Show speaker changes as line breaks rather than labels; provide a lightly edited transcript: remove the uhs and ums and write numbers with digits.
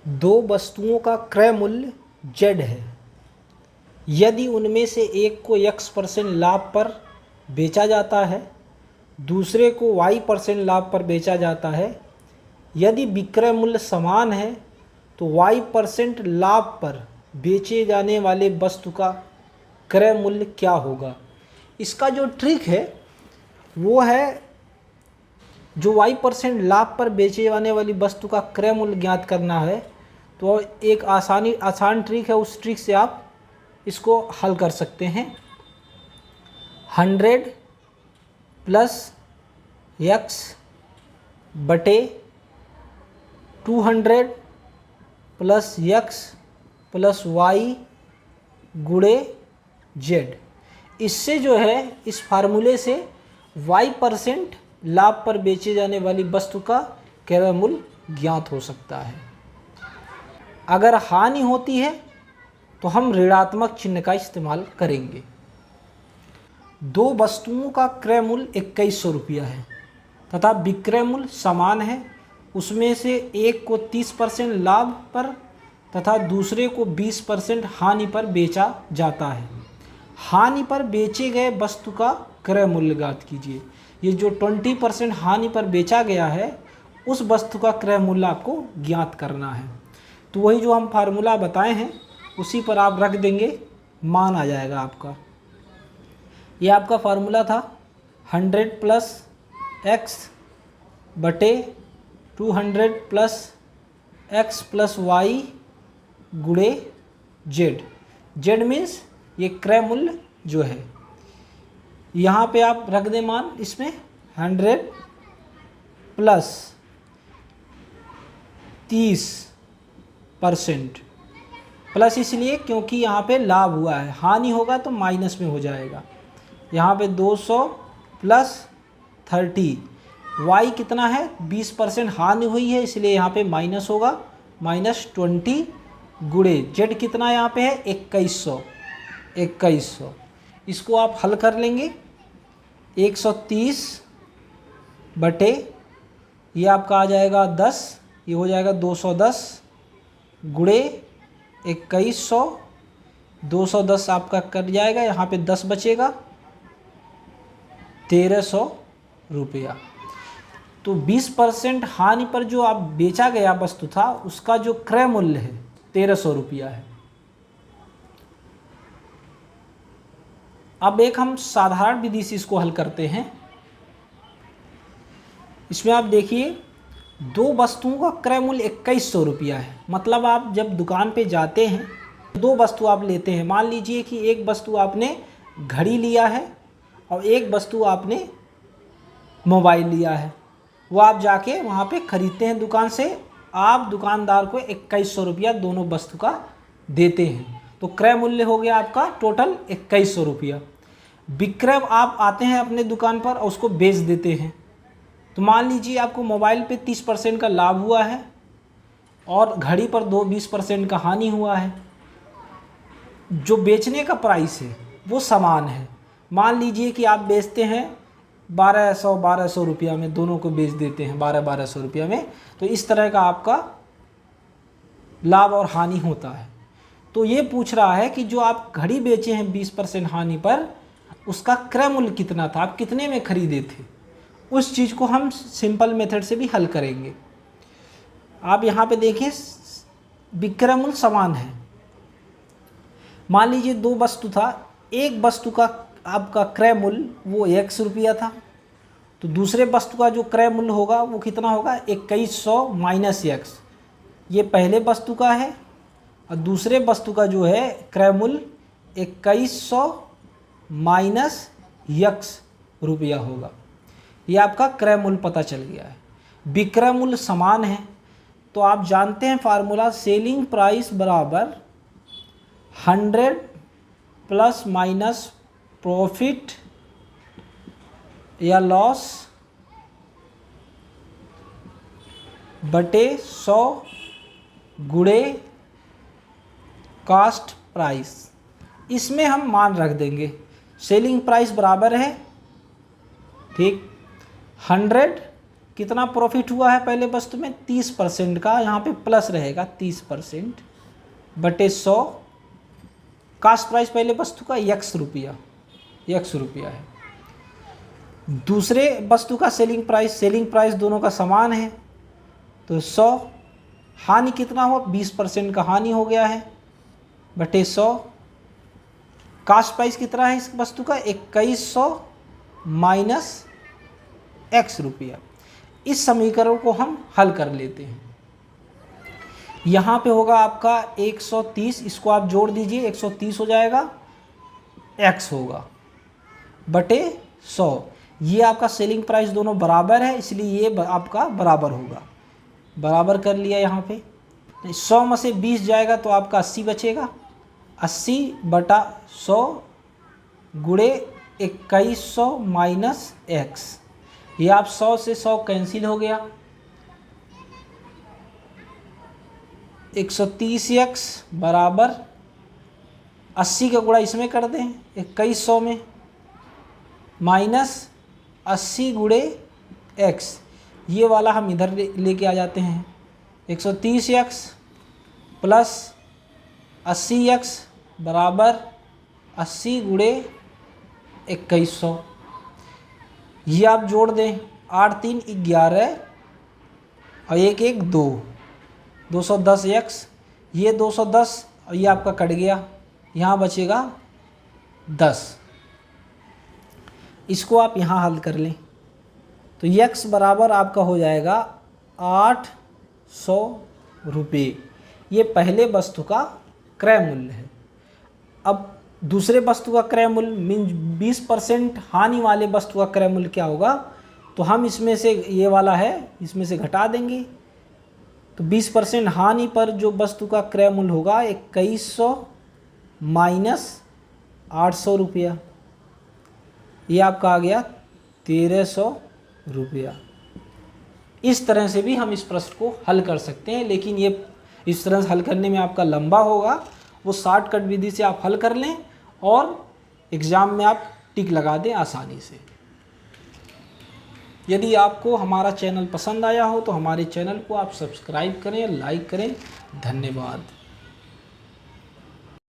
दो वस्तुओं का क्रय मूल्य Z है। यदि उनमें से एक को X% लाभ पर बेचा जाता है, दूसरे को Y% लाभ पर बेचा जाता है। यदि विक्रय मूल्य समान है तो Y% लाभ पर बेचे जाने वाले वस्तु का क्रय मूल्य क्या होगा। इसका जो ट्रिक है वो है, जो Y% लाभ पर बेचे जाने वाली वस्तु का क्रय मूल्य ज्ञात करना है। तो एक आसान ट्रिक है, उस ट्रिक से आप इसको हल कर सकते हैं। 100 प्लस X बटे 200 प्लस X प्लस Y गुणे Z। इससे जो है, इस फार्मूले से Y% लाभ पर बेचे जाने वाली वस्तु का क्रय मूल्य ज्ञात हो सकता है। अगर हानि होती है तो हम ऋणात्मक चिन्ह का इस्तेमाल करेंगे। दो वस्तुओं का क्रय मूल्य 2100 रुपया है तथा विक्रय मूल्य समान है। उसमें से एक को 30% लाभ पर तथा दूसरे को 20% हानि पर बेचा जाता है। हानि पर बेचे गए वस्तु का क्रय मूल्य ज्ञात कीजिए। ये जो 20% हानि पर बेचा गया है, उस वस्तु का क्रय मूल्य आपको ज्ञात करना है। तो वही जो हम फार्मूला बताए हैं उसी पर आप रख देंगे, मान आ जाएगा आपका। ये आपका फार्मूला था 100 प्लस X बटे 200 प्लस X प्लस Y गुणे Z। Z मीन्स ये क्रय मूल्य जो है। यहाँ पे आप रख दें मान, इसमें 100 प्लस 30%, प्लस इसलिए क्योंकि यहाँ पे लाभ हुआ है, हानि होगा तो माइनस में हो जाएगा। यहाँ पे 200 प्लस 30, Y कितना है 20% हानि हुई है इसलिए यहाँ पे माइनस होगा, -20 गुणे Z कितना यहाँ पे है 2100। इसको आप हल कर लेंगे। 130 बटे ये आपका आ जाएगा 10, ये हो जाएगा 210 गुणे 2100। 210 आपका कट जाएगा, यहाँ पे 10 बचेगा, 1300 रुपया। तो 20% हानि पर जो आप बेचा गया वस्तु था उसका जो क्रय मूल्य है 1300 रुपया है। अब एक हम साधारण विधि से इसको हल करते हैं। इसमें आप देखिए, दो वस्तुओं का क्रय मूल्य 2100 रुपया है। मतलब आप जब दुकान पे जाते हैं, दो वस्तु आप लेते हैं। मान लीजिए कि एक वस्तु आपने घड़ी लिया है और एक वस्तु आपने मोबाइल लिया है। वो आप जाके वहाँ पे ख़रीदते हैं दुकान से। आप दुकानदार को 2100 रुपया दोनों वस्तु का देते हैं। तो क्रय मूल्य हो गया आपका टोटल 2100 रुपया। विक्रय आप आते हैं अपने दुकान पर और उसको बेच देते हैं। तो मान लीजिए आपको मोबाइल पे 30% का लाभ हुआ है और घड़ी पर 20% का हानि हुआ है। जो बेचने का प्राइस है वो समान है। मान लीजिए कि आप बेचते हैं 1200 रुपया में, दोनों को बेच देते हैं 1200 रुपया में। तो इस तरह का आपका लाभ और हानि होता है। तो ये पूछ रहा है कि जो आप घड़ी बेचे हैं 20% हानि पर, उसका क्रय मूल्य कितना था, आप कितने में खरीदे थे। उस चीज़ को हम सिंपल मेथड से भी हल करेंगे। आप यहाँ पे देखें, विक्रय मूल्य समान है। मान लीजिए दो वस्तु था, एक वस्तु का आपका क्रय मूल्य वो X रुपया था, तो दूसरे वस्तु का जो क्रय मूल्य होगा वो कितना होगा 2100 माइनस X। ये पहले वस्तु का है और दूसरे वस्तु का जो है क्रय मूल्य 2100 माइनस X रुपया होगा। ये आपका क्रय मूल्य पता चल गया है। विक्रय मूल्य समान है तो आप जानते हैं फार्मूला, सेलिंग प्राइस बराबर 100 प्लस माइनस प्रॉफिट या लॉस बटे 100 गुणे कास्ट प्राइस। इसमें हम मान रख देंगे। सेलिंग प्राइस बराबर है, ठीक, 100 कितना प्रॉफिट हुआ है पहले वस्तु में 30% का, यहाँ पे प्लस रहेगा 30% बटे 100। कास्ट प्राइस पहले वस्तु का x रुपया है। दूसरे वस्तु का सेलिंग प्राइस दोनों का समान है, तो 100। हानि कितना हुआ, 20% का हानि हो गया है बटे 100। कास्ट प्राइस कितना है इस वस्तु का, 2100 माइनस x रुपया। इस समीकरण को हम हल कर लेते हैं। यहाँ पे होगा आपका 130, इसको आप जोड़ दीजिए, 130 हो जाएगा, x होगा बटे 100। ये आपका सेलिंग प्राइस दोनों बराबर है, इसलिए ये आपका बराबर होगा। बराबर कर लिया यहाँ पे। 100 में से 20 जाएगा तो आपका 80 बचेगा। 80 बटा 100 गुणे 2100 माइनस x। ये आप 100 से 100 कैंसिल हो गया। 130x बराबर 80 का गुणा इसमें कर दें 2100 में, माइनस 80 गुणे x। ये वाला हम इधर लेके आ जाते हैं। 130x प्लस 80x बराबर 80 गुणे 2100। ये आप जोड़ दें, 8 3 11 और 1 1 2, 210x। ये 210 और ये आपका कट गया, यहाँ बचेगा 10। इसको आप यहाँ हल कर लें तो x बराबर आपका हो जाएगा 800 रुपये। ये पहले वस्तु का क्रय मूल्य है। अब दूसरे वस्तु का क्रय मूल्य मीन 20% हानि वाले वस्तु का क्रय मूल्य क्या होगा, तो हम इसमें से ये वाला है इसमें से घटा देंगे। तो 20% हानि पर जो वस्तु का क्रय मूल्य होगा 2100 माइनस 800 रुपया, ये आपका आ गया 1300 रुपया। इस तरह से भी हम इस प्रश्न को हल कर सकते हैं, लेकिन ये इस तरह से हल करने में आपका लंबा होगा। वो शॉर्टकट विधि से आप हल कर लें और एग्ज़ाम में आप टिक लगा दें आसानी से। यदि आपको हमारा चैनल पसंद आया हो तो हमारे चैनल को आप सब्सक्राइब करें, लाइक करें। धन्यवाद।